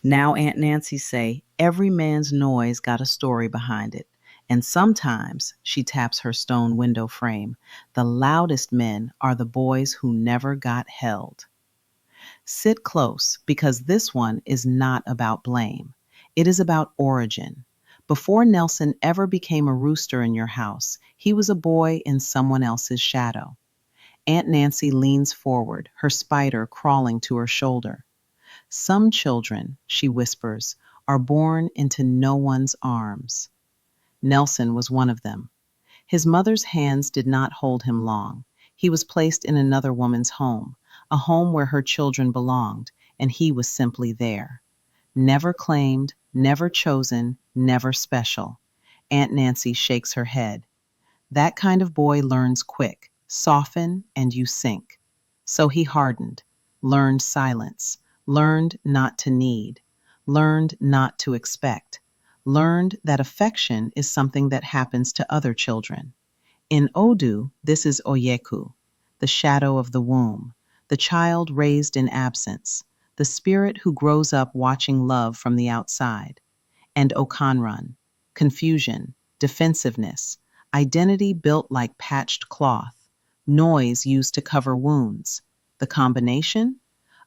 Now Aunt Nancy say every man's noise got a story behind it. And sometimes, she taps her stone window frame, the loudest men are the boys who never got held. Sit close because this one is not about blame. It is about origin. Before Nelson ever became a rooster in your house, he was a boy in someone else's shadow. Aunt Nancy leans forward, her spider crawling to her shoulder. Some children, she whispers, are born into no one's arms. Nelson was one of them. His mother's hands did not hold him long. He was placed in another woman's home, a home where her children belonged, and he was simply there. Never claimed, never chosen, never special. Aunt Nancy shakes her head. That kind of boy learns quick, soften, and you sink. So he hardened, learned silence, learned not to need, learned not to expect, learned that affection is something that happens to other children. In Odu, this is Oyeku, the shadow of the womb, the child raised in absence, the spirit who grows up watching love from the outside. And Okanran, confusion, defensiveness, identity built like patched cloth, noise used to cover wounds. The combination?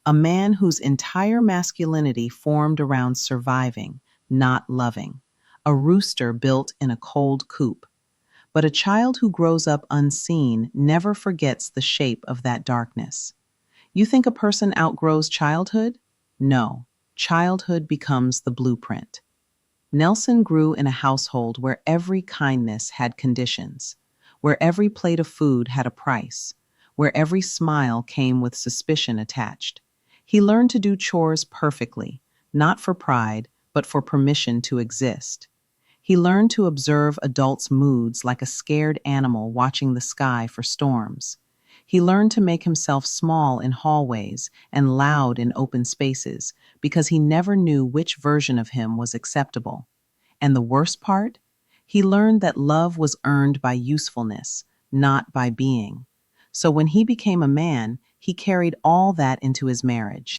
A man whose entire masculinity formed around surviving, not loving. A rooster built in a cold coop. But a child who grows up unseen never forgets the shape of that darkness. You think a person outgrows childhood? No, childhood becomes the blueprint. Nelson grew in a household where every kindness had conditions, where every plate of food had a price, where every smile came with suspicion attached. He learned to do chores perfectly, not for pride, but for permission to exist. He learned to observe adults' moods like a scared animal watching the sky for storms. He learned to make himself small in hallways and loud in open spaces because he never knew which version of him was acceptable. And the worst part? He learned that love was earned by usefulness, not by being. So when he became a man, he carried all that into his marriage.